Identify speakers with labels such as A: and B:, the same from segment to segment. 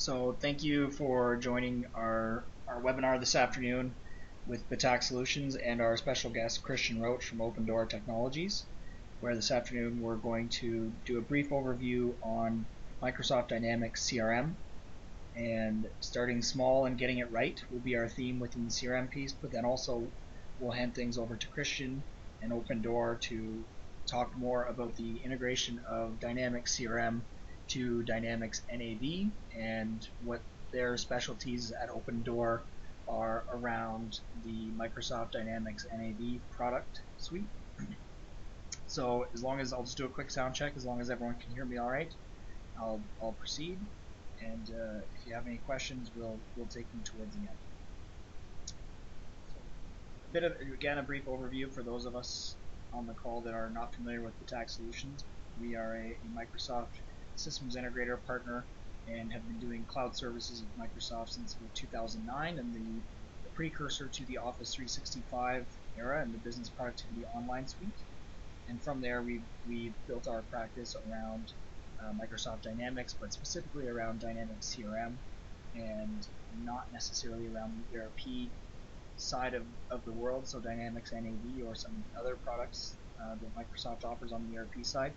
A: So thank you for joining our webinar this afternoon with Batak Solutions and our special guest Christian Roach from Open Door Technologies, where this afternoon we're going to do a brief overview on Microsoft Dynamics CRM. And starting small and getting it right will be our theme within the CRM piece, but then also we'll hand things over to Christian and Open Door to talk more about the integration of Dynamics CRM to Dynamics NAV and what their specialties at Open Door are around the Microsoft Dynamics NAV product suite. So as long as I'll just do a quick sound check, as long as everyone can hear me all right, I'll proceed. And if you have any questions, we'll take them towards the end. So a bit of, again, a brief overview for those of us on the call that are not familiar with Batak Solutions. We are a Microsoft systems integrator partner and have been doing cloud services with Microsoft since about 2009 and the precursor to the Office 365 era and the business productivity online suite. And from there, we've built our practice around Microsoft Dynamics, but specifically around Dynamics CRM and not necessarily around the ERP side of the world, so Dynamics NAV or some of the other products that Microsoft offers on the ERP side.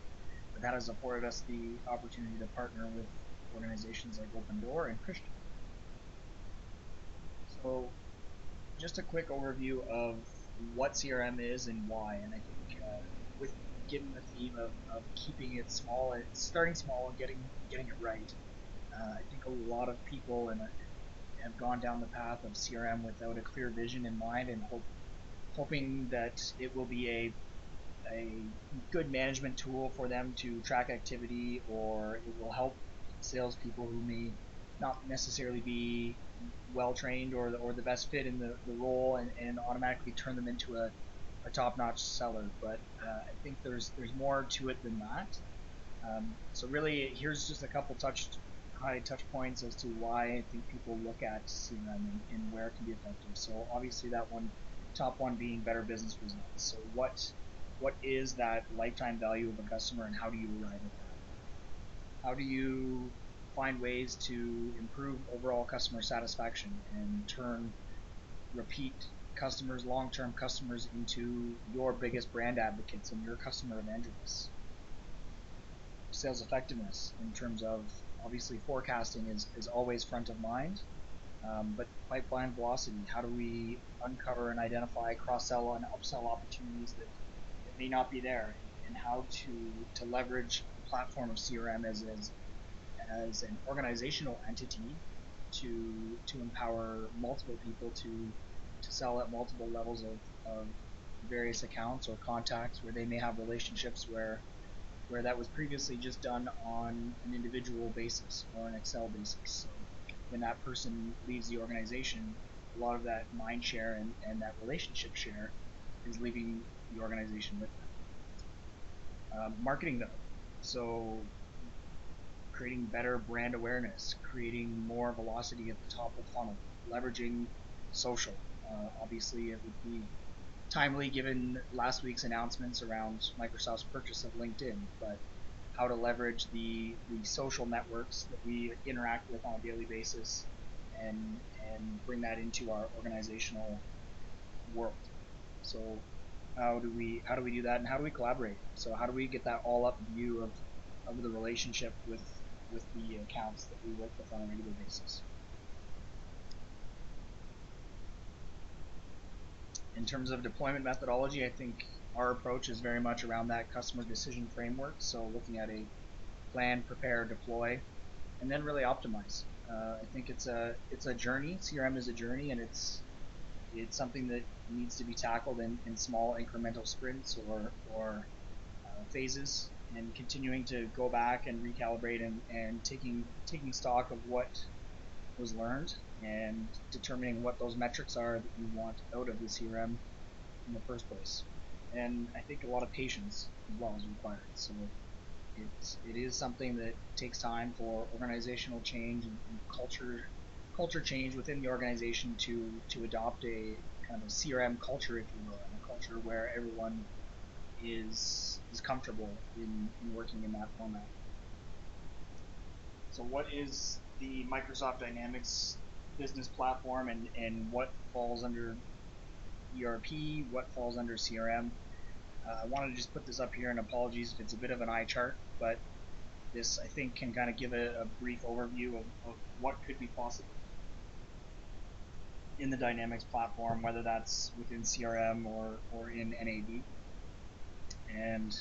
A: But that has afforded us the opportunity to partner with organizations like Open Door and Christian. So just a quick overview of what CRM is and why, and I think with given the theme of keeping it small and starting small and getting it right, I think a lot of people have gone down the path of CRM without a clear vision in mind and hoping that it will be a good management tool for them to track activity, or it will help salespeople who may not necessarily be well trained or the best fit in the role and automatically turn them into a top-notch seller. But I think there's more to it than that. So really, here's just a couple high touch points as to why I think people look at CRM and where it can be effective. So obviously that top one being better business results. So what is that lifetime value of a customer and how do you arrive at that? How do you find ways to improve overall customer satisfaction and turn repeat customers, long-term customers, into your biggest brand advocates and your customer evangelists? Sales effectiveness in terms of, obviously, forecasting is always front of mind, but pipeline velocity, how do we uncover and identify cross-sell and upsell opportunities that may not be there, and how to leverage the platform of CRM as an organizational entity to empower multiple people to sell at multiple levels of various accounts or contacts where they may have relationships where that was previously just done on an individual basis or an Excel basis. So when that person leaves the organization, a lot of that mind share and that relationship share is leaving the organization with them. Marketing though, so creating better brand awareness, creating more velocity at the top of the funnel, leveraging social. Obviously, it would be timely given last week's announcements around Microsoft's purchase of LinkedIn, but how to leverage the social networks that we interact with on a daily basis and bring that into our organizational world. So how do we do that, and how do we collaborate? So how do we get that all up view of the relationship with the accounts that we work with on a regular basis? In terms of deployment methodology, I think our approach is very much around that customer decision framework. So looking at a plan, prepare, deploy, and then really optimize. I think it's a journey. CRM is a journey, and it's something that needs to be tackled in small incremental sprints or phases, and continuing to go back and recalibrate and taking stock of what was learned and determining what those metrics are that you want out of the CRM in the first place. And I think a lot of patience as well is required. So it is something that takes time for organizational change and culture change within the organization to adopt a kind of a CRM culture, if you will, and a culture where everyone is comfortable in working in that format. So what is the Microsoft Dynamics business platform and what falls under ERP, what falls under CRM. I wanted to just put this up here, and apologies if it's a bit of an eye chart, but this I think can kind of give a brief overview of what could be possible in the Dynamics platform, whether that's within CRM or in NAV. And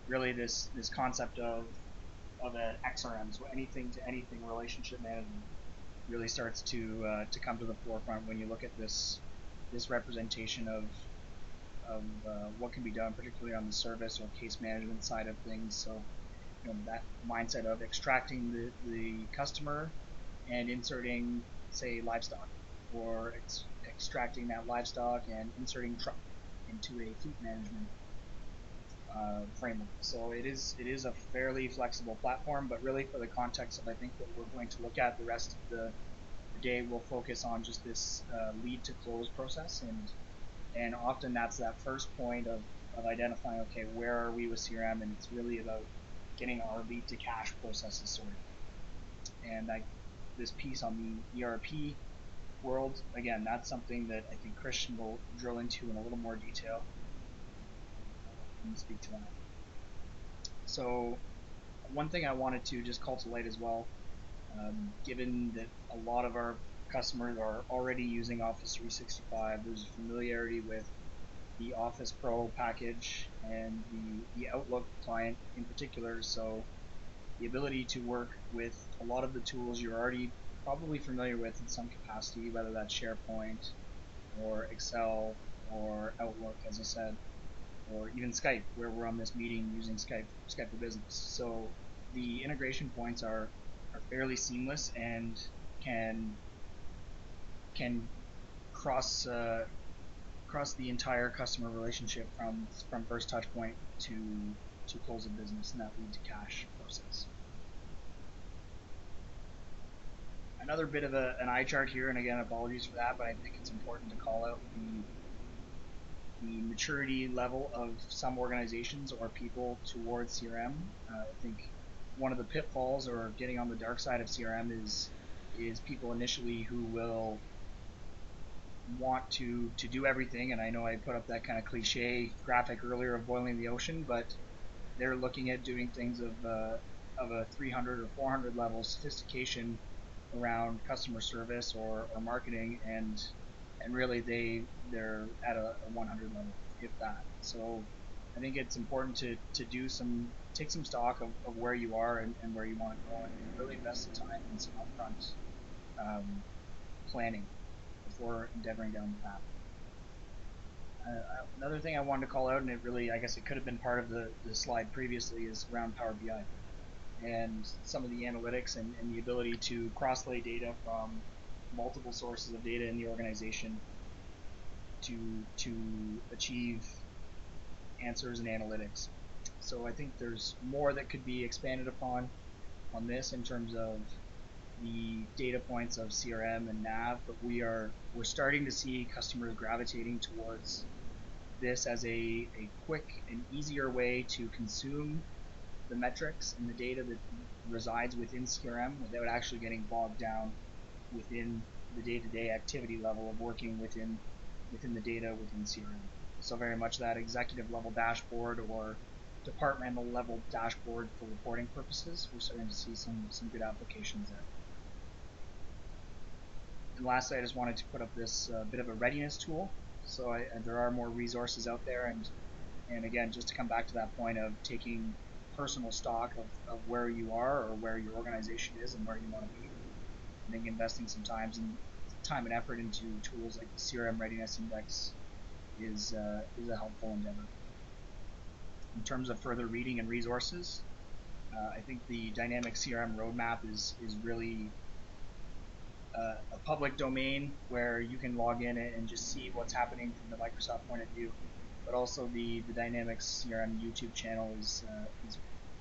A: really this concept of an XRM, so anything to anything relationship management, really starts to come to the forefront when you look at this representation of what can be done, particularly on the service or case management side of things. So that mindset of extracting the customer and inserting, say, livestock, or extracting that livestock and inserting truck into a fleet management framework. So it is a fairly flexible platform, but really for the context of I think what we're going to look at the rest of the day, we'll focus on just this lead to close process, and often that's that first point of identifying, okay, where are we with CRM, and it's really about getting our lead to cash processes sorted. And this piece on the ERP world, again, that's something that I think Christian will drill into in a little more detail. I'll let him speak to that. So one thing I wanted to just call to light as well, given that a lot of our customers are already using Office 365, there's familiarity with the Office Pro package and the Outlook client in particular. So the ability to work with a lot of the tools you're already probably familiar with in some capacity, whether that's SharePoint or Excel or Outlook, as I said, or even Skype, where we're on this meeting using Skype for Business. So the integration points are fairly seamless and can cross the entire customer relationship from first touch point to close of business and that lead to cash process. Another bit of an eye chart here, and again, apologies for that, but I think it's important to call out the maturity level of some organizations or people towards CRM. I think one of the pitfalls or getting on the dark side of CRM is people initially who will want to do everything, and I know I put up that kind of cliche graphic earlier of boiling the ocean, but they're looking at doing things of a 300 or 400 level sophistication around customer service or marketing, and really they're at a 100 level, if that. So I think it's important to take some stock of where you are and where you want to go, and really invest some time in some upfront planning before endeavoring down the path. Another thing I wanted to call out, and it really, I guess it could have been part of the slide previously, is around Power BI and some of the analytics and the ability to cross-lay data from multiple sources of data in the organization to achieve answers and analytics. So I think there's more that could be expanded upon on this in terms of the data points of CRM and NAV, but we're starting to see customers gravitating towards this as a quick and easier way to consume the metrics and the data that resides within CRM without actually getting bogged down within the day-to-day activity level of working within the data within CRM. So very much that executive level dashboard or departmental level dashboard for reporting purposes. We're starting to see some good applications there. And lastly, I just wanted to put up this bit of a readiness tool. So there are more resources out there, and again, just to come back to that point of taking personal stock of where you are or where your organization is and where you want to be. I think investing some time and effort into tools like the CRM Readiness Index is a helpful endeavor. In terms of further reading and resources, I think the Dynamic CRM Roadmap is really a public domain where you can log in and just see what's happening from the Microsoft point of view. But also the Dynamics CRM YouTube channel is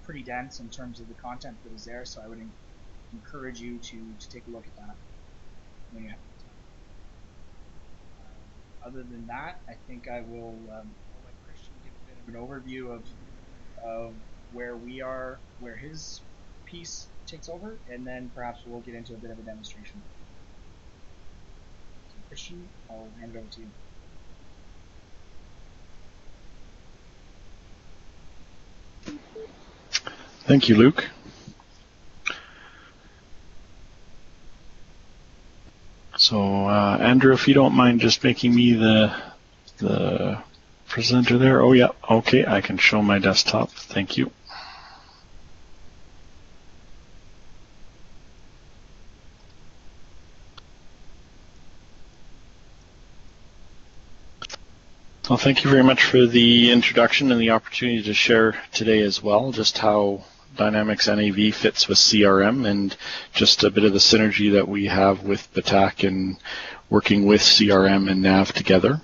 A: pretty dense in terms of the content that is there. So I would encourage you to take a look at that when you have the time. Other than that, I think I'll let Christian give a bit of an overview of where we are, where his piece takes over, and then perhaps we'll get into a bit of a demonstration. So Christian, I'll hand it over to you.
B: Thank you, Luke. So, Andrew, if you don't mind just making me the presenter there. Oh, yeah. Okay, I can show my desktop. Thank you. Well, thank you very much for the introduction and the opportunity to share today as well, just how Dynamics NAV fits with CRM and just a bit of the synergy that we have with Batak and working with CRM and NAV together.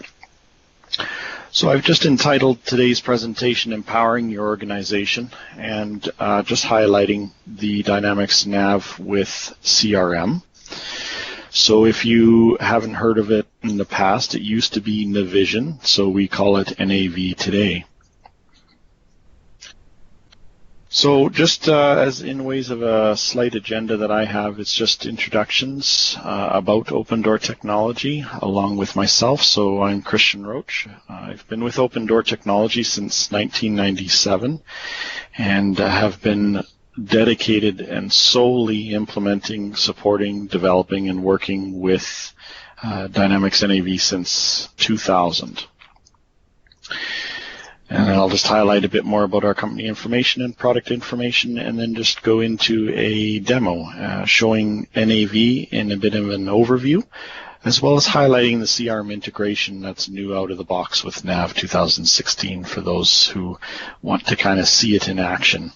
B: So I've just entitled today's presentation Empowering Your Organization, and just highlighting the Dynamics NAV with CRM. So if you haven't heard of it in the past, it used to be Navision, so we call it NAV today. So just as in ways of a slight agenda that I have, it's just introductions about Open Door Technology along with myself. So I'm Christian Roach. I've been with Open Door Technology since 1997 and have been dedicated and solely implementing, supporting, developing, and working with Dynamics NAV since 2000. And I'll just highlight a bit more about our company information and product information, and then just go into a demo showing NAV in a bit of an overview, as well as highlighting the CRM integration that's new out of the box with NAV 2016 for those who want to kind of see it in action.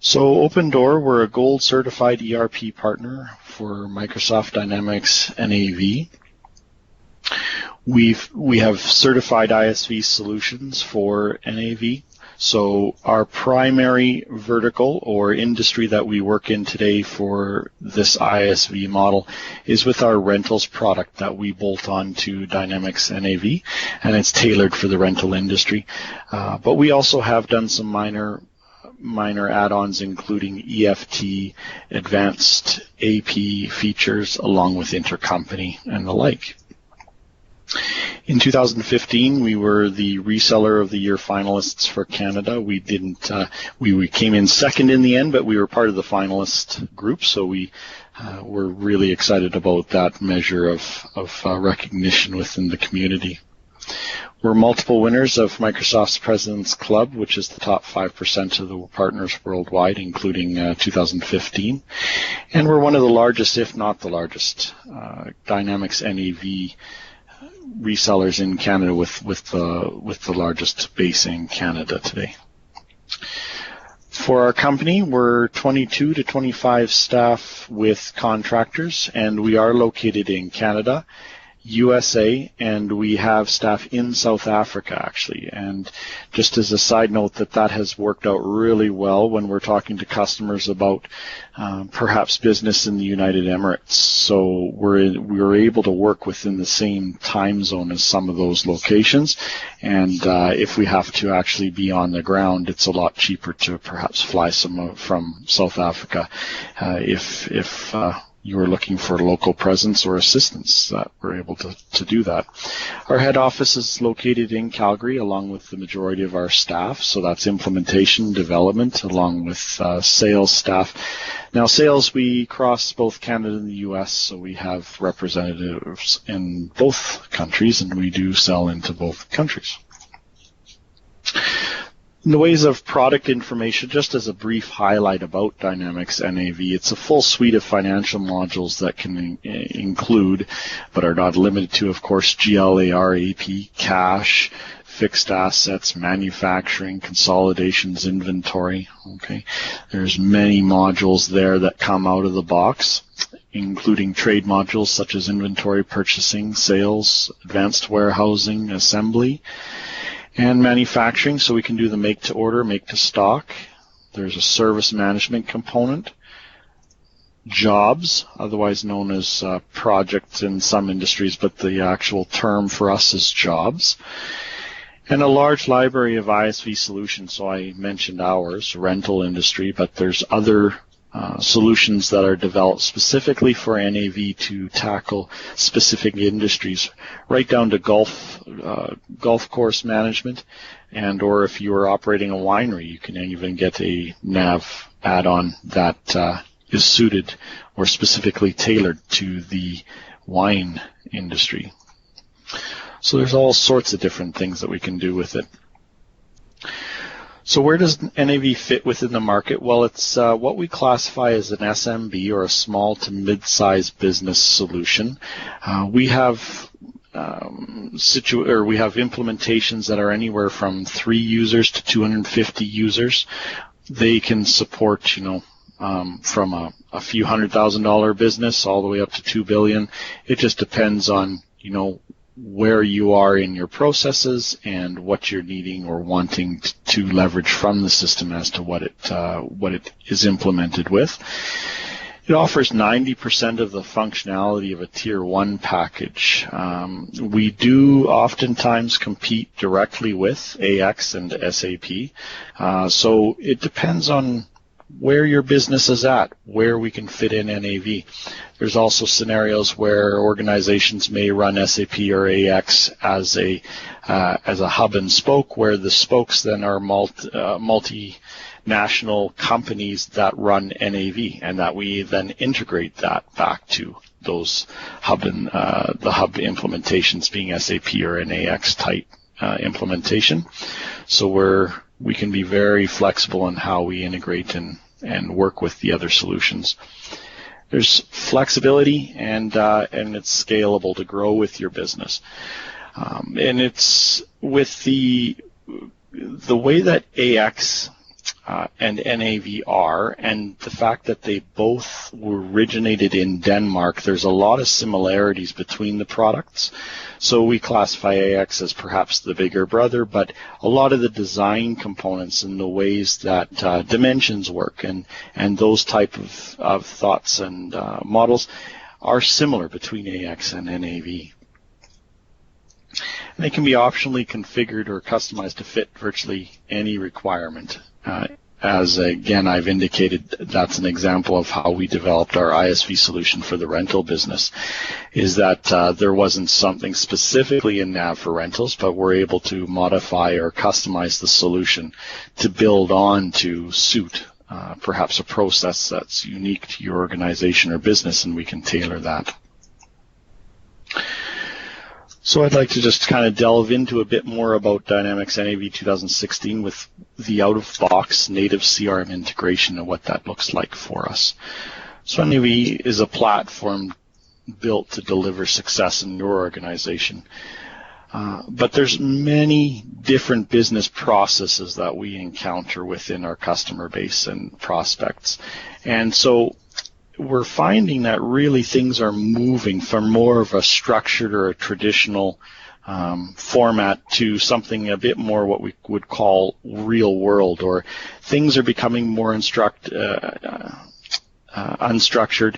B: So Open Door, we're a gold certified ERP partner for Microsoft Dynamics NAV. We have certified ISV solutions for NAV. So our primary vertical or industry that we work in today for this ISV model is with our rentals product that we bolt on to Dynamics NAV, and it's tailored for the rental industry. But we also have done some minor add-ons, including EFT, advanced AP features, along with intercompany and the like. In 2015, we were the Reseller of the Year finalists for Canada. We didn't. We came in second in the end, but we were part of the finalist group, so we were really excited about that measure of recognition within the community. We're multiple winners of Microsoft's President's Club, which is the top 5% of the partners worldwide, including 2015. And we're one of the largest, if not the largest, Dynamics NAV resellers in Canada with the largest base in Canada today. For our company, we're 22 to 25 staff with contractors, and we are located in Canada, USA, and we have staff in South Africa, actually. And just as a side note, that has worked out really well when we're talking to customers about perhaps business in the United Emirates. So we're able to work within the same time zone as some of those locations. And if we have to actually be on the ground, it's a lot cheaper to perhaps fly some from South Africa if you are looking for local presence or assistance, that we're able to do that. Our head office is located in Calgary along with the majority of our staff, so that's implementation, development, along with sales staff. Now sales, we cross both Canada and the US, so we have representatives in both countries, and we do sell into both countries. In the ways of product information, just as a brief highlight about Dynamics NAV, it's a full suite of financial modules that can include, but are not limited to, of course, GL, AR, AP, cash, fixed assets, manufacturing, consolidations, inventory. Okay, there's many modules there that come out of the box, including trade modules such as inventory, purchasing, sales, advanced warehousing, assembly, and manufacturing, so we can do the make to order, make to stock. There's a service management component. Jobs, otherwise known as projects in some industries, but the actual term for us is jobs. And a large library of ISV solutions. So I mentioned ours, rental industry, but there's other solutions that are developed specifically for NAV to tackle specific industries, right down to golf course management, and or if you are operating a winery, you can even get a NAV add-on that is suited or specifically tailored to the wine industry. So there's all sorts of different things that we can do with it. So where does NAV fit within the market? Well, it's what we classify as an SMB, or a small to mid-sized business solution. We have implementations that are anywhere from 3 users to 250 users. They can support, from a few $100,000 business all the way up to $2 billion. It just depends on, where you are in your processes and what you're needing or wanting to leverage from the system as to what it is implemented with. It offers 90% of the functionality of a Tier 1 package. We do oftentimes compete directly with AX and SAP, so it depends on where your business is at, where we can fit in NAV. There's also scenarios where organizations may run SAP or AX as a hub and spoke, where the spokes then are multinational companies that run NAV, and that we then integrate that back to those the hub implementations being SAP or an AX type implementation. So we can be very flexible in how we integrate and work with the other solutions. There's flexibility and it's scalable to grow with your business. And it's with the way that AX and NAV are, and the fact that they both were originated in Denmark, there's a lot of similarities between the products. So we classify AX as perhaps the bigger brother, but a lot of the design components and the ways that dimensions work and those type of thoughts and models are similar between AX and NAV. And they can be optionally configured or customized to fit virtually any requirement. As again, I've indicated, that's an example of how we developed our ISV solution for the rental business, is that there wasn't something specifically in NAV for rentals, but we're able to modify or customize the solution to build on to suit perhaps a process that's unique to your organization or business, and we can tailor that. So I'd like to just kind of delve into a bit more about Dynamics NAV 2016 with the out-of-box native CRM integration and what that looks like for us. So NAV is a platform built to deliver success in your organization. But there's many different business processes that we encounter within our customer base and prospects. And so we're finding that really things are moving from more of a structured or a traditional format to something a bit more what we would call real world, or things are becoming more unstructured.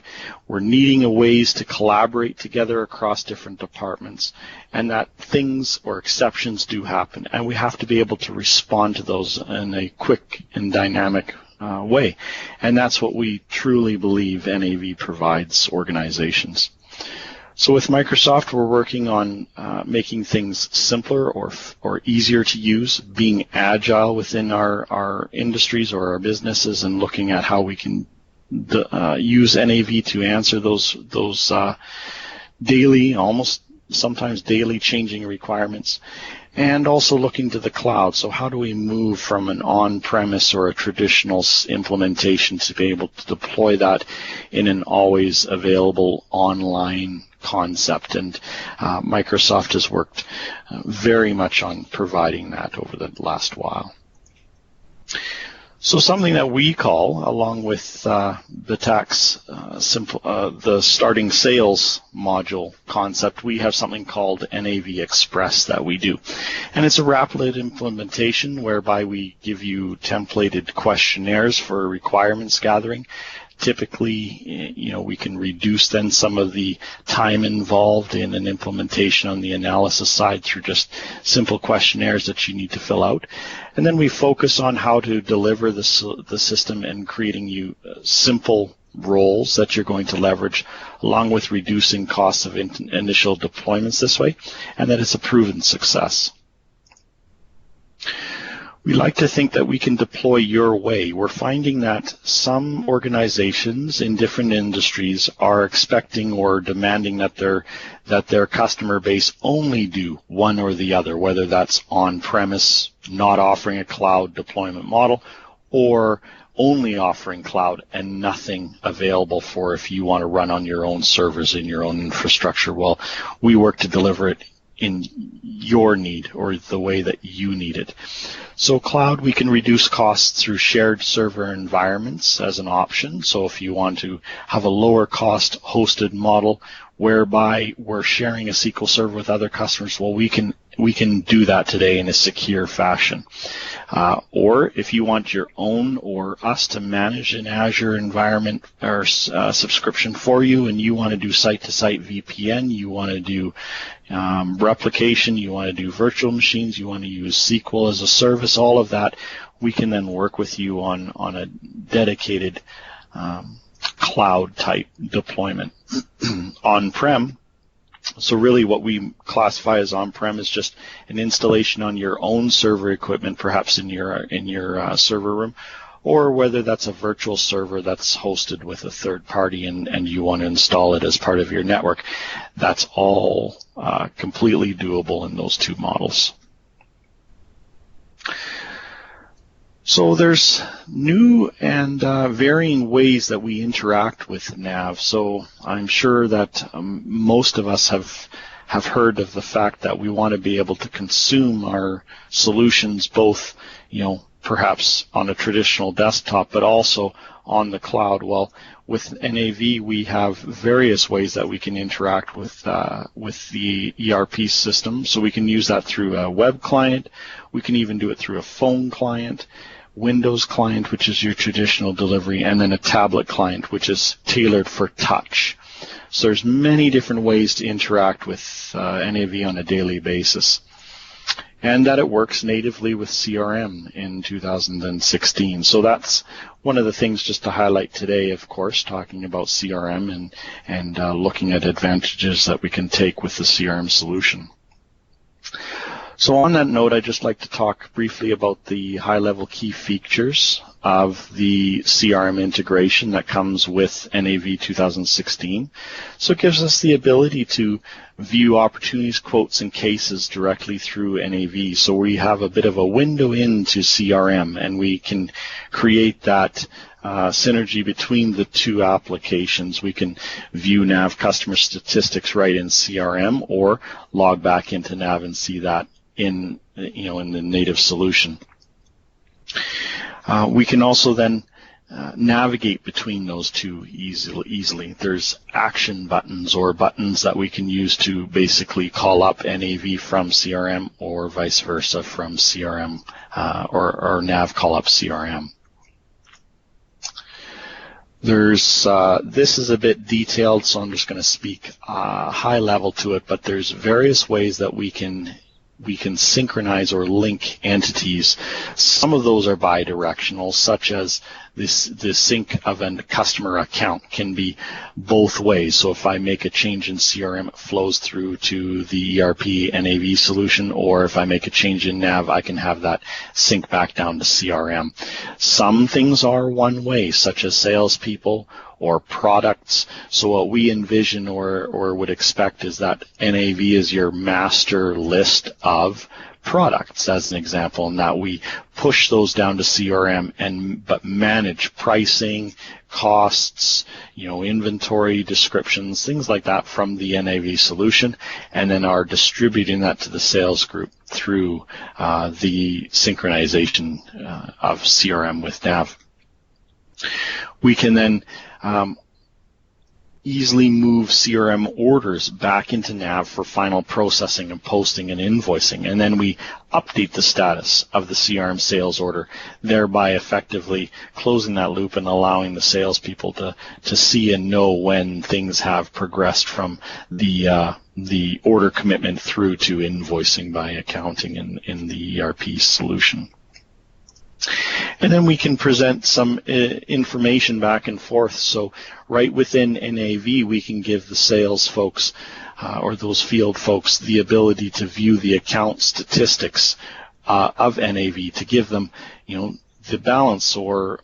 B: We're needing ways to collaborate together across different departments, and that things or exceptions do happen, and we have to be able to respond to those in a quick and dynamic way. And that's what we truly believe NAV provides organizations. So with Microsoft, we're working on making things simpler or easier to use, being agile within our industries or our businesses, and looking at how we can use NAV to answer those daily, almost sometimes daily changing requirements. And also looking to the cloud. So how do we move from an on-premise or a traditional implementation to be able to deploy that in an always available online concept? And Microsoft has worked very much on providing that over the last while. So something that we call, along with the tax, the starting sales module concept, we have something called NAV Express that we do. And it's a rapid implementation whereby we give you templated questionnaires for requirements gathering typically, we can reduce then some of the time involved in an implementation on the analysis side through just simple questionnaires that you need to fill out. And then we focus on how to deliver the system and creating you simple roles that you're going to leverage, along with reducing costs of initial deployments this way, and that it's a proven success. We like to think that we can deploy your way. We're finding that some organizations in different industries are expecting or demanding that their customer base only do one or the other, whether that's on-premise, not offering a cloud deployment model, or only offering cloud and nothing available for if you want to run on your own servers in your own infrastructure. Well, we work to deliver it in your need or the way that you need it. So cloud, we can reduce costs through shared server environments as an option. So if you want to have a lower cost hosted model whereby we're sharing a SQL server with other customers, well, we can do that today in a secure fashion. Or if you want your own or us to manage an Azure environment or subscription for you, and you want to do site-to-site VPN, you want to do replication, you want to do virtual machines, you want to use SQL as a service, all of that, we can then work with you on a dedicated cloud type deployment. On-prem, so really what we classify as on-prem is just an installation on your own server equipment, perhaps in your server room, or whether that's a virtual server that's hosted with a third party and you want to install it as part of your network. That's all completely doable in those two models. So there's new and varying ways that we interact with NAV. So I'm sure that most of us have heard of the fact that we want to be able to consume our solutions both, perhaps on a traditional desktop, but also on the cloud. Well, with NAV, we have various ways that we can interact with the ERP system. So we can use that through a web client. We can even do it through a phone client, Windows client, which is your traditional delivery, and then a tablet client, which is tailored for touch. So there's many different ways to interact with NAV on a daily basis. And that it works natively with CRM in 2016. So that's one of the things just to highlight today, of course, talking about CRM and looking at advantages that we can take with the CRM solution. So on that note, I'd just like to talk briefly about the high-level key features of the CRM integration that comes with NAV 2016. So it gives us the ability to view opportunities, quotes, and cases directly through NAV. So we have a bit of a window into CRM, and we can create that synergy between the two applications. We can view NAV customer statistics right in CRM, or log back into NAV and see that in the native solution. We can also then navigate between those two easily. There's action buttons or buttons that we can use to basically call up NAV from CRM, or vice versa from CRM or NAV call up CRM. This is a bit detailed, so I'm just going to speak high level to it, but there's various ways that we can synchronize or link entities. Some of those are bidirectional, such as the sync of a customer account can be both ways. So if I make a change in CRM, it flows through to the ERP NAV solution, or if I make a change in NAV, I can have that sync back down to CRM. Some things are one way, such as salespeople or products. So what we envision or would expect is that NAV is your master list of products, as an example, and that we push those down to CRM but manage pricing, costs, inventory descriptions, things like that from the NAV solution, and then are distributing that to the sales group through the synchronization of CRM with NAV. We can then easily move CRM orders back into NAV for final processing and posting and invoicing. And then we update the status of the CRM sales order, thereby effectively closing that loop and allowing the salespeople to see and know when things have progressed from the order commitment through to invoicing by accounting in the ERP solution. And then we can present some information back and forth. So right within NAV, we can give the sales folks or those field folks the ability to view the account statistics of NAV, to give them, the balance or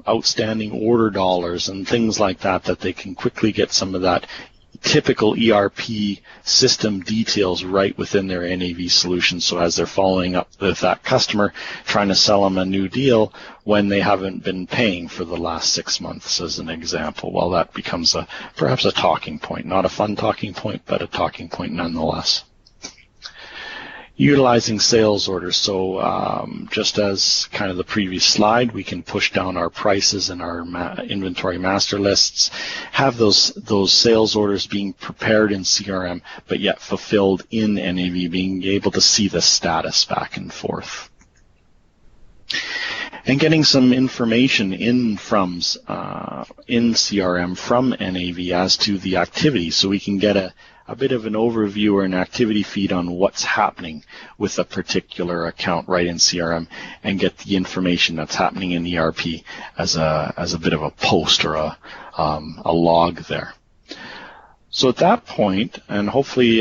B: outstanding order dollars and things like that they can quickly get some of that typical ERP system details right within their NAV solution. So as they're following up with that customer, trying to sell them a new deal when they haven't been paying for the last 6 months, as an example, well, that becomes perhaps a talking point, not a fun talking point, but a talking point nonetheless. Utilizing sales orders. So just as kind of the previous slide, we can push down our prices and our inventory master lists, have those sales orders being prepared in CRM, but yet fulfilled in NAV, being able to see the status back and forth. And getting some information in CRM from NAV as to the activity, so we can get a bit of an overview or an activity feed on what's happening with a particular account right in CRM, and get the information that's happening in ERP as a bit of a post or a log there. So at that point, and hopefully,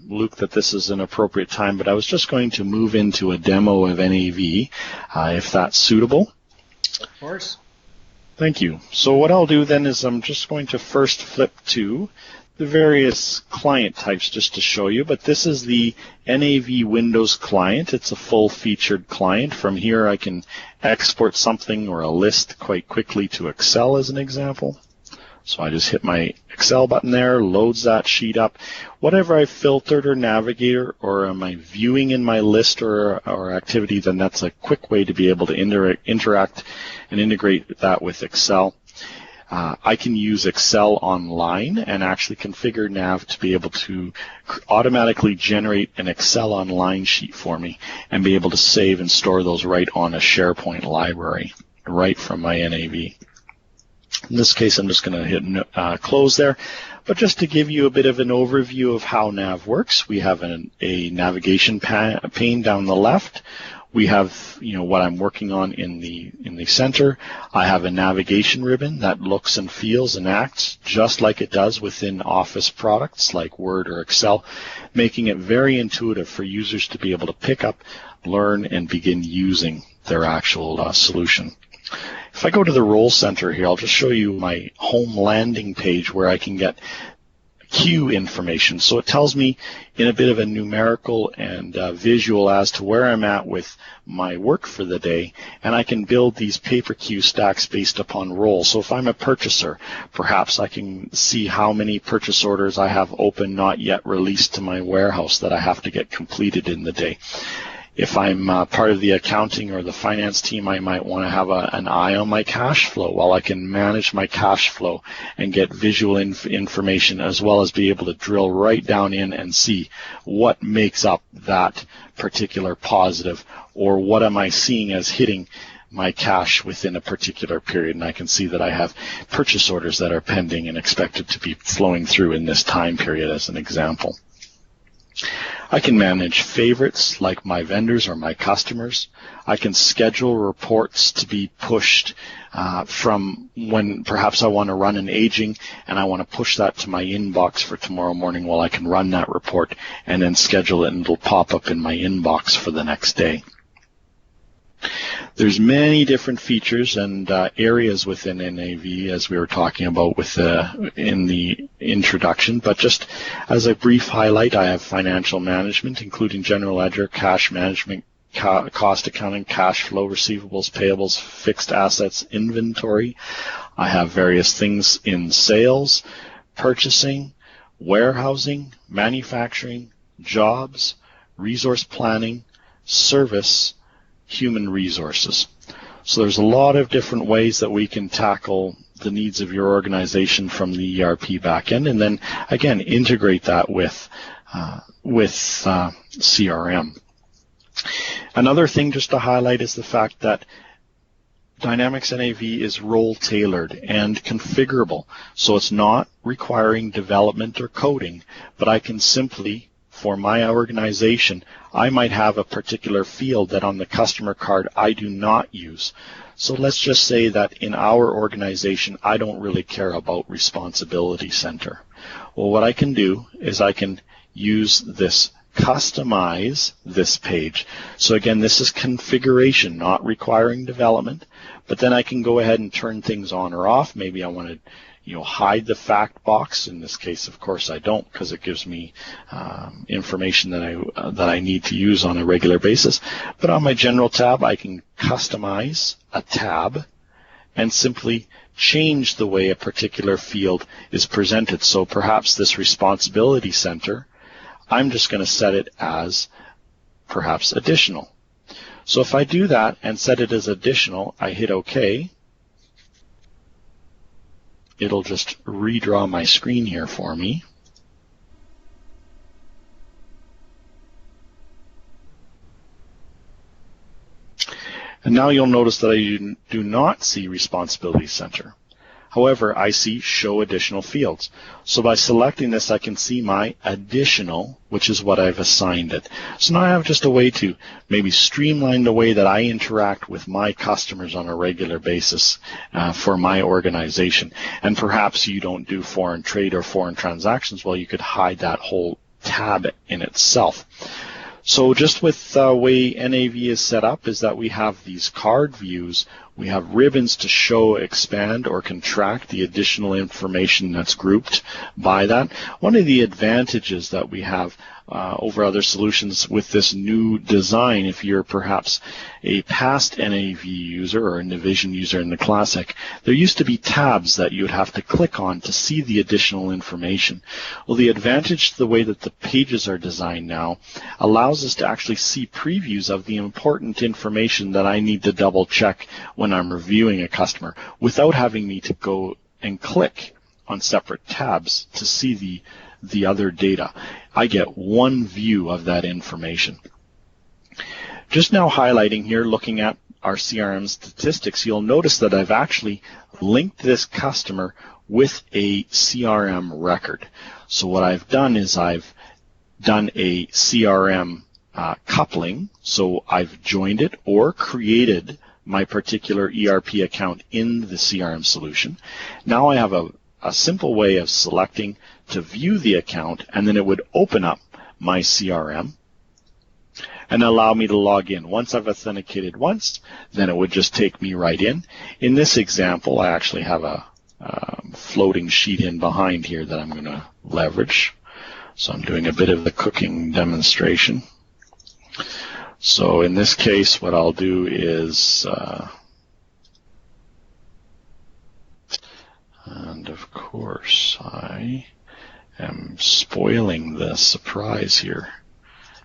B: Luke, that this is an appropriate time, but I was just going to move into a demo of NAV, if that's suitable.
A: Of course.
B: Thank you. So what I'll do then is I'm just going to first flip to the various client types just to show you, but this is the NAV Windows client. It's a full-featured client. From here I can export something or a list quite quickly to Excel as an example. So I just hit my Excel button there, loads that sheet up. Whatever I filtered or navigated or am I viewing in my list or activity, then that's a quick way to be able to interact and integrate that with Excel. I can use Excel online and actually configure NAV to be able to automatically generate an Excel online sheet for me and be able to save and store those right on a SharePoint library right from my NAV. In this case, I'm just going to hit close there. But just to give you a bit of an overview of how NAV works, we have a navigation pane down the left. We have, what I'm working on in the center. I have a navigation ribbon that looks and feels and acts just like it does within Office products like Word or Excel, making it very intuitive for users to be able to pick up, learn, and begin using their actual solution. If I go to the Role Center here, I'll just show you my home landing page where I can get queue information. So it tells me in a bit of a numerical and visual as to where I'm at with my work for the day, and I can build these paper queue stacks based upon role. So if I'm a purchaser, perhaps I can see how many purchase orders I have open, not yet released to my warehouse, that I have to get completed in the day. If I'm part of the accounting or the finance team, I might want to have an eye on my cash flow. Well, I can manage my cash flow and get visual information, as well as be able to drill right down in and see what makes up that particular positive, or what am I seeing as hitting my cash within a particular period. And I can see that I have purchase orders that are pending and expected to be flowing through in this time period, as an example. I can manage favorites like my vendors or my customers. I can schedule reports to be pushed from when perhaps I want to run an aging and I want to push that to my inbox for tomorrow morning. Well, I can run that report and then schedule it, and it'll pop up in my inbox for the next day. There's many different features and areas within NAV, as we were talking about in the introduction, but just as a brief highlight, I have financial management, including general ledger, cash management, cost accounting, cash flow, receivables, payables, fixed assets, inventory. I have various things in sales, purchasing, warehousing, manufacturing, jobs, resource planning, service, human resources. So there's a lot of different ways that we can tackle the needs of your organization from the ERP backend, and then again integrate that with CRM. Another thing just to highlight is the fact that Dynamics NAV is role-tailored and configurable, so it's not requiring development or coding, but I can simply, for my organization, I might have a particular field that on the customer card I do not use. So let's just say that in our organization, I don't really care about Responsibility Center. Well, what I can do is I can use this customize this page. So again, this is configuration, not requiring development, but then I can go ahead and turn things on or off. Maybe I want to hide the fact box. In this case, of course, I don't, because it gives me information that I need to use on a regular basis. But on my General tab, I can customize a tab and simply change the way a particular field is presented. So perhaps this Responsibility Center, I'm just going to set it as perhaps additional. So if I do that and set it as additional, I hit OK. It'll just redraw my screen here for me. And now you'll notice that I do not see Responsibility Center. However, I see Show Additional Fields. So by selecting this, I can see my additional, which is what I've assigned it. So now I have just a way to maybe streamline the way that I interact with my customers on a regular basis for my organization. And perhaps you don't do foreign trade or foreign transactions. Well, you could hide that whole tab in itself. So just with the way NAV is set up is that we have these card views. We have ribbons to show, expand, or contract the additional information that's grouped by that. One of the advantages that we have over other solutions with this new design, if you're perhaps a past NAV user or a Navision user in the Classic, there used to be tabs that you would have to click on to see the additional information. Well, the advantage to the way that the pages are designed now allows us to actually see previews of the important information that I need to double check when I'm reviewing a customer without having me to go and click on separate tabs to see the other data. I get one view of that information. Just now highlighting here, looking at our CRM statistics, you'll notice that I've actually linked this customer with a CRM record. So what I've done is I've done a CRM coupling. So I've joined it or created my particular ERP account in the CRM solution. Now I have a simple way of selecting to view the account, and then it would open up my CRM and allow me to log in. Once I've authenticated once, then it would just take me right in. In this example, I actually have a floating sheet in behind here that I'm going to leverage. So I'm doing a bit of the cooking demonstration. So in this case, what I'll do is, and of course, I am spoiling the surprise here,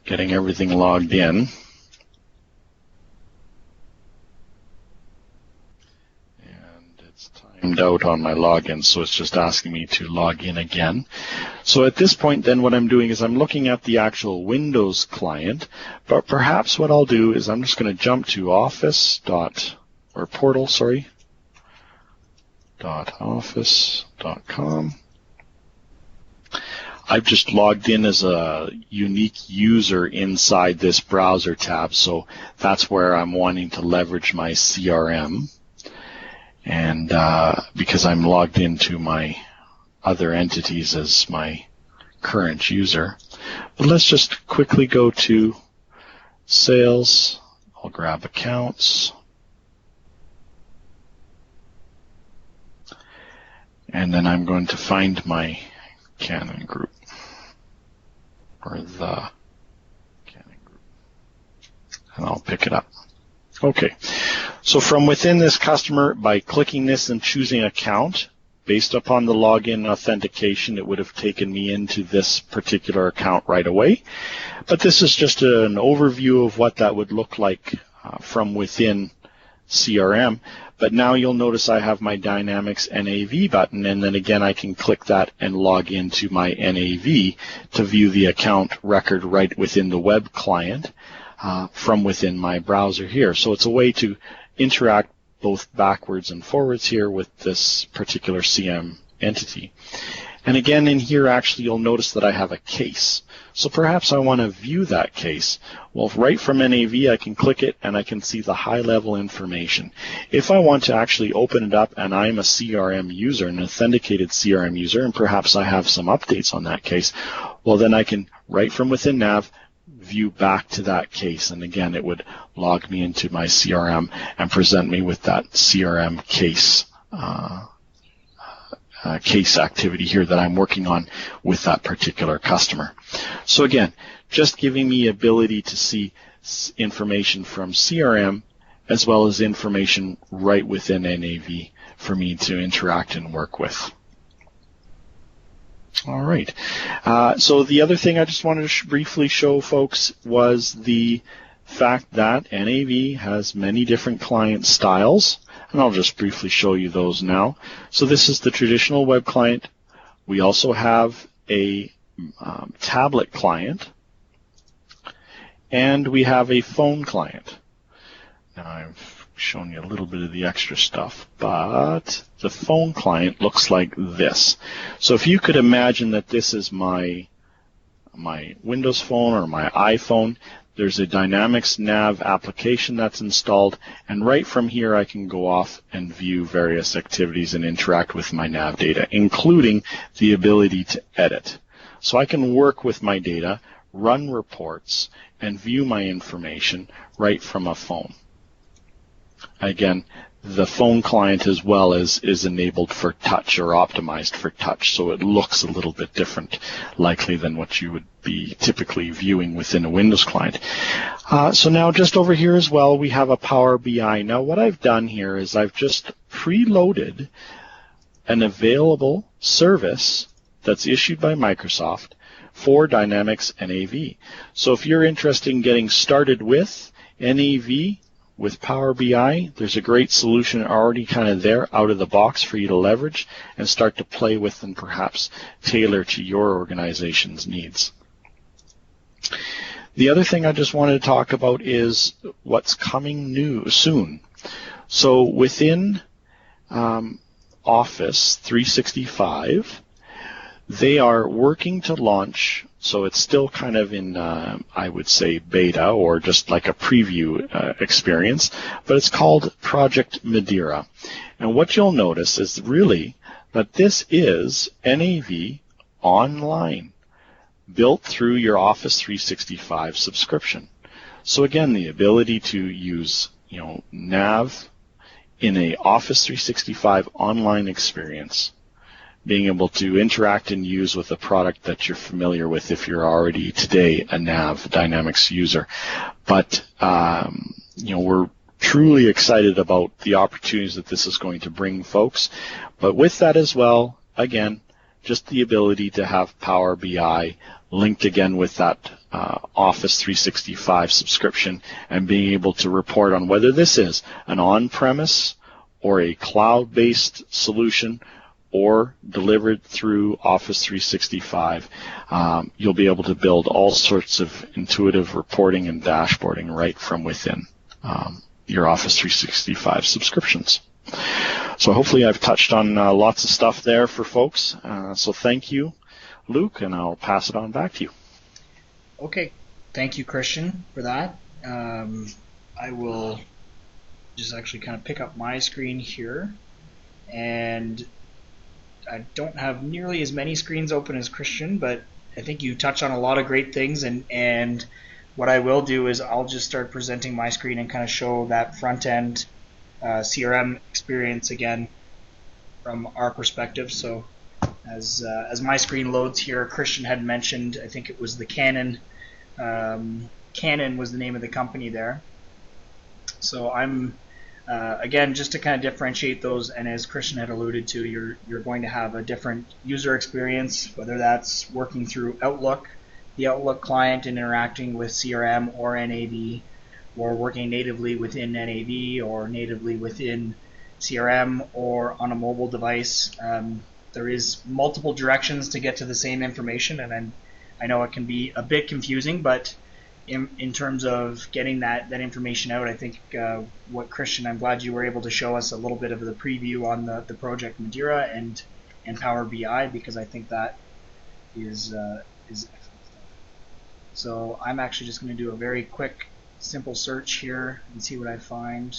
B: getting everything logged in. And it's timed out on my login, so it's just asking me to log in again. So at this point, then, what I'm doing is I'm looking at the actual Windows client, but perhaps what I'll do is I'm just going to jump to portal.office.com. I've just logged in as a unique user inside this browser tab, so that's where I'm wanting to leverage my CRM. And because I'm logged into my other entities as my current user. But let's just quickly go to sales. I'll grab accounts. And then I'm going to find my Canon group, or the Canon group, and I'll pick it up. Okay, so from within this customer, by clicking this and choosing account, based upon the login authentication, it would have taken me into this particular account right away. But this is just an overview of what that would look like from within CRM. But now you'll notice I have my Dynamics NAV button, and then again I can click that and log into my NAV to view the account record right within the web client from within my browser here. So it's a way to interact both backwards and forwards here with this particular CM entity. And again, in here, actually, you'll notice that I have a case. So perhaps I want to view that case. Well, right from NAV, I can click it and I can see the high-level information. If I want to actually open it up and I'm a CRM user, an authenticated CRM user, and perhaps I have some updates on that case, well, then I can, right from within NAV, view back to that case. And again, it would log me into my CRM and present me with that CRM case case activity here that I'm working on with that particular customer. So again, just giving me ability to see information from CRM as well as information right within NAV for me to interact and work with. All right. So the other thing I just wanted to briefly show folks was the fact that NAV has many different client styles. And I'll just briefly show you those now. So this is the traditional web client. We also have a tablet client, and we have a phone client. Now I've shown you a little bit of the extra stuff, but the phone client looks like this. So if you could imagine that this is my Windows phone or my iPhone, there's a Dynamics NAV application that's installed, and right from here I can go off and view various activities and interact with my NAV data, including the ability to edit. So I can work with my data, run reports, and view my information right from a phone. Again, the phone client as well is enabled for touch or optimized for touch, so it looks a little bit different likely than what you would be typically viewing within a Windows client. So now just over here as well, we have a Power BI. Now what I've done here is I've just preloaded an available service that's issued by Microsoft for Dynamics NAV. So if you're interested in getting started with NAV, with Power BI, there's a great solution already kind of there out of the box for you to leverage and start to play with and perhaps tailor to your organization's needs. The other thing I just wanted to talk about is what's coming new soon. So within Office 365, they are working to launch, so it's still kind of in, I would say, beta or just like a preview experience, but it's called Project Madeira. And what you'll notice is really that this is NAV online, built through your Office 365 subscription. So again, the ability to use, NAV in a Office 365 online experience, being able to interact and use with a product that you're familiar with if you're already today a NAV Dynamics user. But, we're truly excited about the opportunities that this is going to bring folks. But with that as well, again, just the ability to have Power BI linked again with that Office 365 subscription and being able to report on whether this is an on-premise or a cloud-based solution or delivered through Office 365, you'll be able to build all sorts of intuitive reporting and dashboarding right from within your Office 365 subscriptions. So hopefully I've touched on lots of stuff there for folks. So thank you, Luke, and I'll pass it on back to you.
A: Okay, thank you, Christian, for that. I will just actually kind of pick up my screen here, and I don't have nearly as many screens open as Christian, but I think you touched on a lot of great things, and what I will do is I'll just start presenting my screen and kind of show that front-end CRM experience again from our perspective. So as my screen loads here, Christian had mentioned, I think it was the Canon was the name of the company there. So I'm again, just to kind of differentiate those, and as Christian had alluded to, you're going to have a different user experience, whether that's working through Outlook, the Outlook client, and interacting with CRM or NAV, or working natively within NAV or natively within CRM or on a mobile device. There is multiple directions to get to the same information, and I know it can be a bit confusing, but in terms of getting that information out, I think what Christian, I'm glad you were able to show us a little bit of the preview on the project Madeira and Power BI, because I think that is excellent stuff. So I'm actually just going to do a very quick, simple search here and see what I find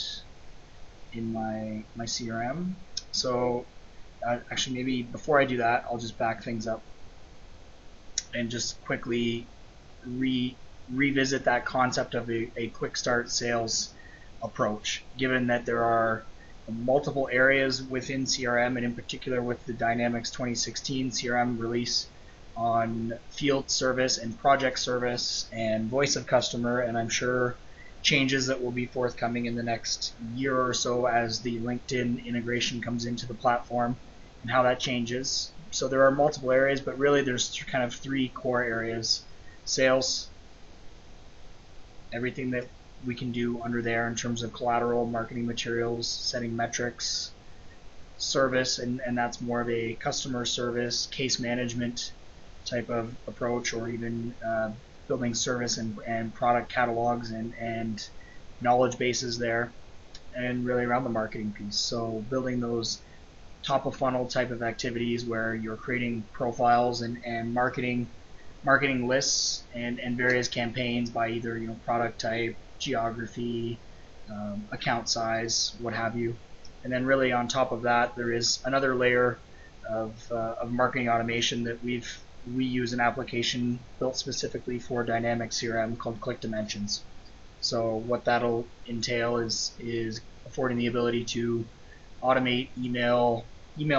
A: in my CRM. So actually, maybe before I do that, I'll just back things up and just quickly revisit that concept of a quick start sales approach, given that there are multiple areas within CRM, and in particular with the Dynamics 2016 CRM release on field service and project service and voice of customer, and I'm sure changes that will be forthcoming in the next year or so as the LinkedIn integration comes into the platform and how that changes. So there are multiple areas, but really there's kind of three core areas: sales, everything that we can do under there in terms of collateral, marketing materials, setting metrics; service, and that's more of a customer service, case management type of approach, or even building service and product catalogs and knowledge bases there, and really around the marketing piece. So building those top of funnel type of activities where you're creating profiles and marketing lists and various campaigns by either product type, geography, account size, what have you. And then really on top of that, there is another layer of marketing automation that we use an application built specifically for Dynamic CRM called Click Dimensions. So what that'll entail is affording the ability to automate email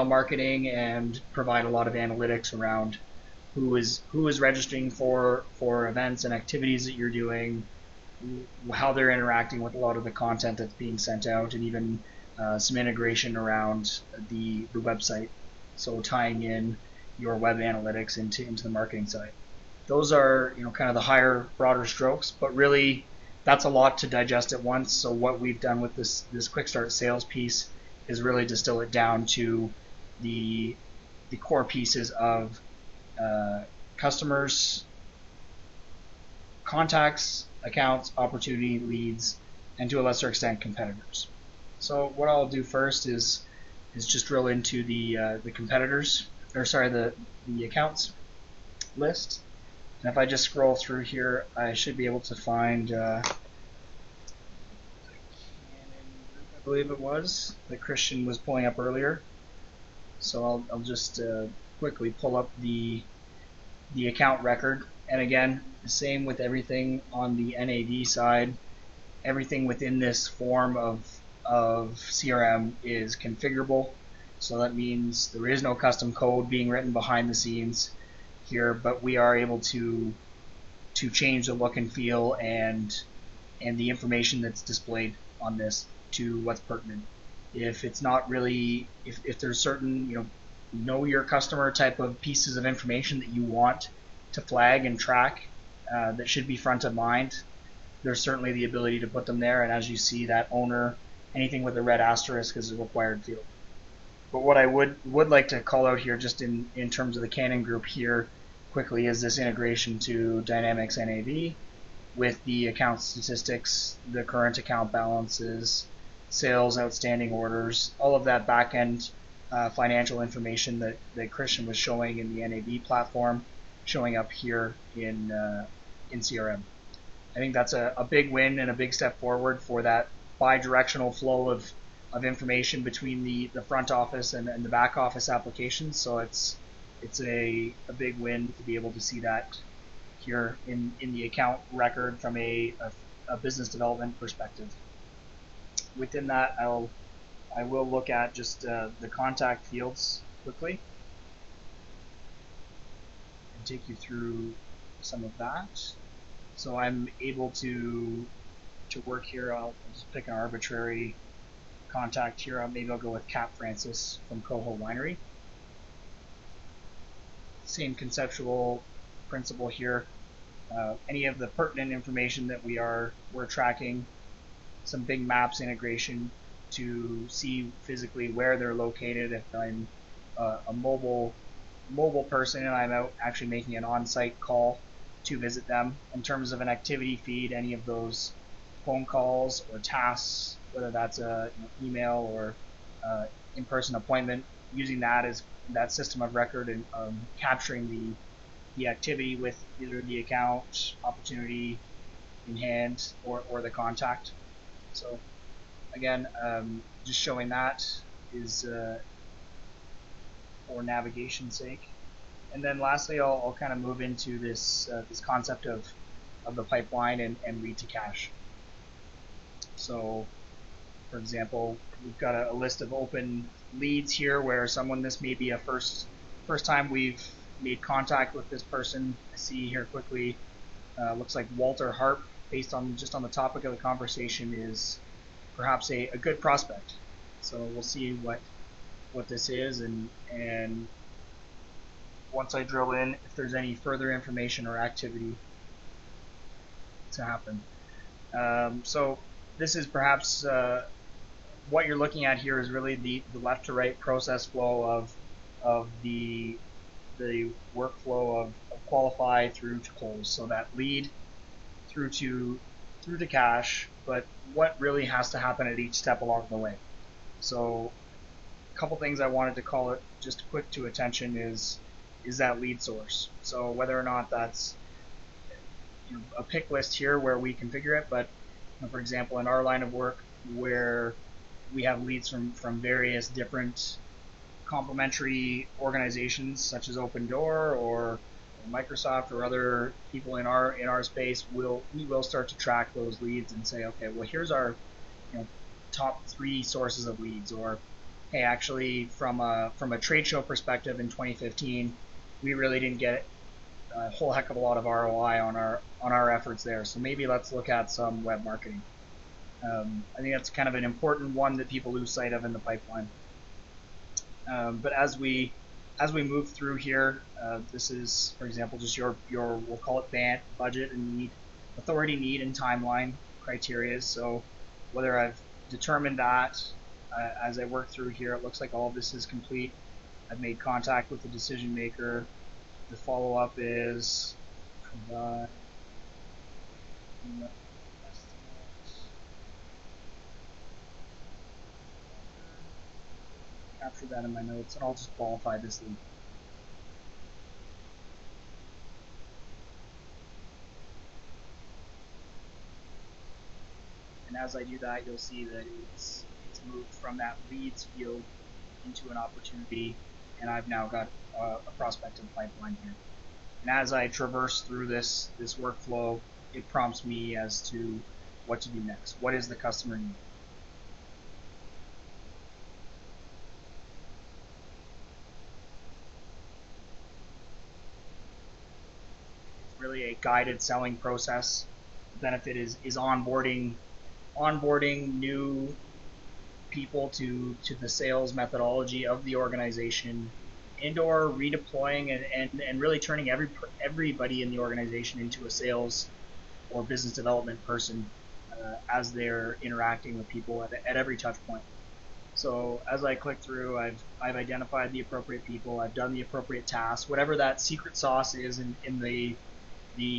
A: marketing and provide a lot of analytics around who is registering for events and activities that you're doing, how they're interacting with a lot of the content that's being sent out, and even some integration around the website. So tying in your web analytics into the marketing side. Those are kind of the higher, broader strokes, but really that's a lot to digest at once. So what we've done with this quick start sales piece is really distill it down to the core pieces of customers, contacts, accounts, opportunity, leads, and to a lesser extent competitors. So what I'll do first is just drill into the competitors, or sorry, the accounts list. And if I just scroll through here, I should be able to find I believe it was that Christian was pulling up earlier. So I'll just quickly pull up the account record. And again, the same with everything on the NAV side. Everything within this form of CRM is configurable. So that means there is no custom code being written behind the scenes here, but we are able to change the look and feel and the information that's displayed on this to what's pertinent. If it's not really, if there's certain know your customer type of pieces of information that you want to flag and track that should be front of mind, there's certainly the ability to put them there. And as you see, that owner, anything with a red asterisk is a required field. But what I would like to call out here, just in terms of the Canon group here quickly, is this integration to Dynamics NAV with the account statistics, the current account balances, sales, outstanding orders, all of that back-end financial information that Christian was showing in the NAV platform, showing up here in CRM. I think that's a big win and a big step forward for that bi-directional flow of information between the front office and the back office applications. So it's a big win to be able to see that here in the account record from a business development perspective. Within that, I will look at just the contact fields quickly and take you through some of that. So I'm able to work here. I'll just pick an arbitrary contact here. Maybe I'll go with Cap Francis from Coho Winery. Same conceptual principle here. Any of the pertinent information that we're tracking, some big maps integration, to see physically where they're located. If I'm a mobile person and I'm out actually making an on-site call to visit them. In terms of an activity feed, any of those phone calls or tasks, whether that's a email or in-person appointment, using that as that system of record and capturing the activity with either the account, opportunity in hand, or the contact. So again, just showing that is for navigation's sake. And then lastly, I'll kind of move into this concept of the pipeline and lead to cash. So, for example, we've got a list of open leads here where this may be a first time we've made contact with this person. I see here quickly, looks like Walter Harp, based on just on the topic of the conversation, is perhaps a good prospect. So we'll see what this is, and once I drill in, if there's any further information or activity to happen. So this is perhaps what you're looking at here is really the left to right process flow of the workflow of qualify through to close. So that lead through to cash, but what really has to happen at each step along the way. So a couple things I wanted to call it just quick to attention is that lead source. So whether or not that's a pick list here where we configure it, but for example, in our line of work where we have leads from various different complementary organizations such as Open Door or Microsoft or other people in our space, we will start to track those leads and say, okay, well, here's our top 3 sources of leads, or hey, actually from a trade show perspective in 2015, we really didn't get a whole heck of a lot of ROI on our efforts there. So maybe let's look at some web marketing. I think that's kind of an important one that people lose sight of in the pipeline. But as we move through here, this is, for example, just your we'll call it budget and need, authority, need, and timeline criteria. So whether I've determined that as I work through here, it looks like all of this is complete. I've made contact with the decision maker. The follow-up is provide capture that in my notes, and I'll just qualify this lead. And as I do that, you'll see that it's moved from that leads field into an opportunity, and I've now got a prospective pipeline here. And as I traverse through this workflow, it prompts me as to what to do next. What is the customer need? It's really a guided selling process. The benefit is onboarding new people to the sales methodology of the organization, and/or redeploying and really turning everybody in the organization into a sales or business development person as they're interacting with people at every touch point. So as I click through, I've identified the appropriate people, I've done the appropriate tasks, whatever that secret sauce is in the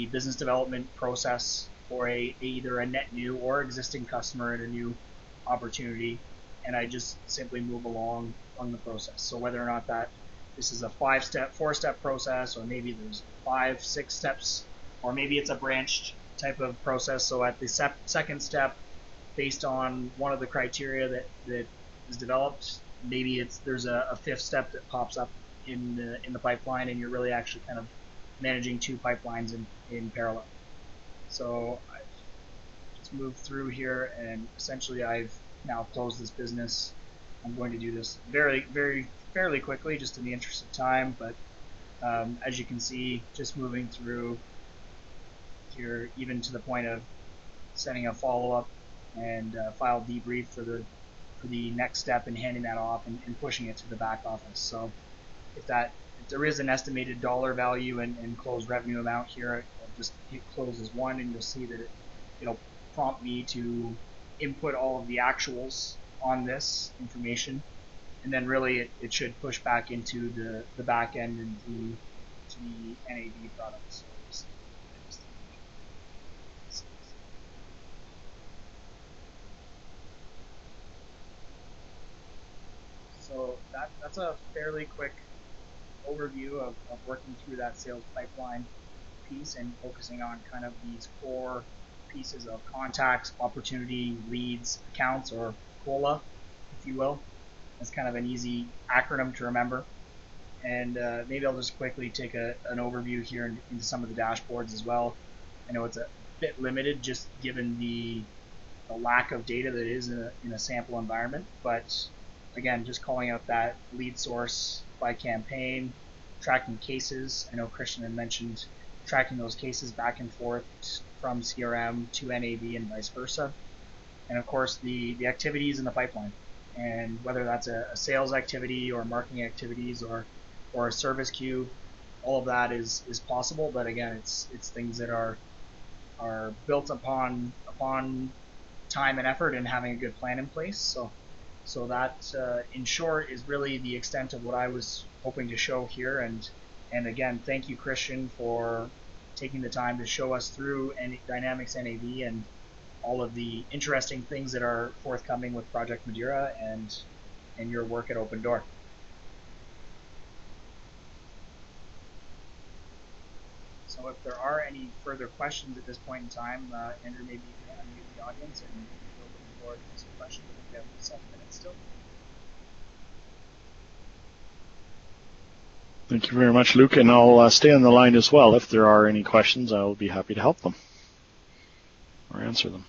A: business development process for either a net new or existing customer in a new opportunity, and I just simply move along the process. So whether or not this is a 5-step, 4-step process, or maybe there's 5, 6 steps, or maybe it's a branched type of process. So at the second step, based on one of the criteria that is developed, maybe there's a 5th step that pops up in the pipeline, and you're really actually kind of managing 2 pipelines in parallel. So I've just moved through here, and essentially I've now closed this business. I'm going to do this fairly quickly, just in the interest of time, but as you can see, just moving through here, even to the point of setting a follow-up and file debrief for the next step and handing that off and pushing it to the back office. So if there is an estimated dollar value and closed revenue amount here, I'll just hit close as 1, and you'll see that it'll prompt me to input all of the actuals on this information, and then really it should push back into the back end and to the NAV products. So that's a fairly quick overview of working through that sales pipeline piece and focusing on kind of these core pieces of contacts, opportunity, leads, accounts, or COLA, if you will. That's kind of an easy acronym to remember. And maybe I'll just quickly take an overview here into some of the dashboards as well. I know it's a bit limited just given the lack of data that is in a sample environment, but again, just calling out that lead source by campaign, tracking cases. I know Christian had mentioned tracking those cases back and forth from CRM to NAV and vice versa. And of course, the activities in the pipeline, and whether that's a sales activity or marketing activities or a service queue, all of that is possible. But again, it's things that are built upon time and effort and having a good plan in place. So that, in short, is really the extent of what I was hoping to show here. And again, thank you, Christian, for taking the time to show us through Dynamics NAV and all of the interesting things that are forthcoming with Project Madeira and your work at Open Door. So if there are any further questions at this point in time, Andrew, maybe you can unmute the audience and open the floor to some questions. I think we have 7 minutes still.
B: Thank you very much, Luke, and I'll stay on the line as well. If there are any questions, I'll be happy to help them or answer them.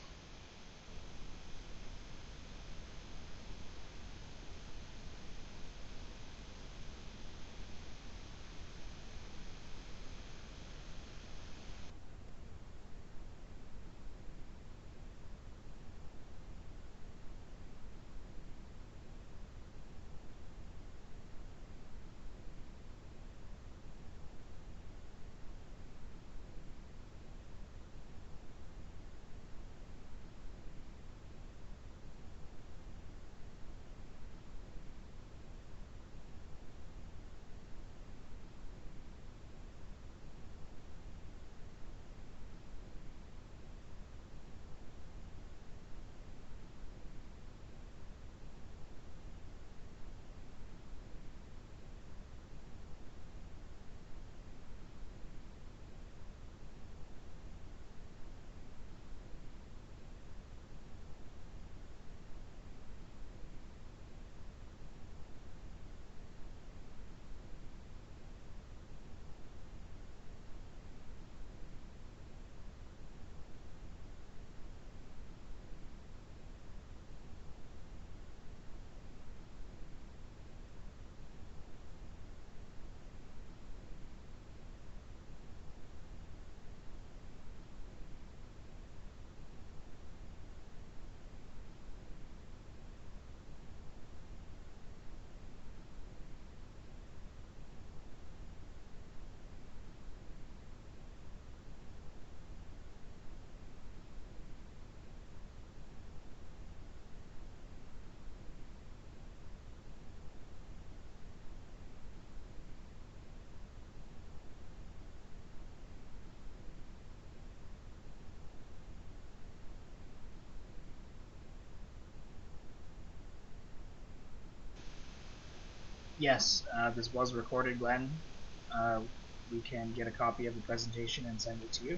A: Yes, this was recorded, Glenn. We can get a copy of the presentation and send it to you.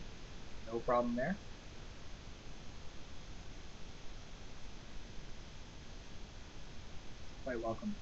A: No problem there. Quite welcome.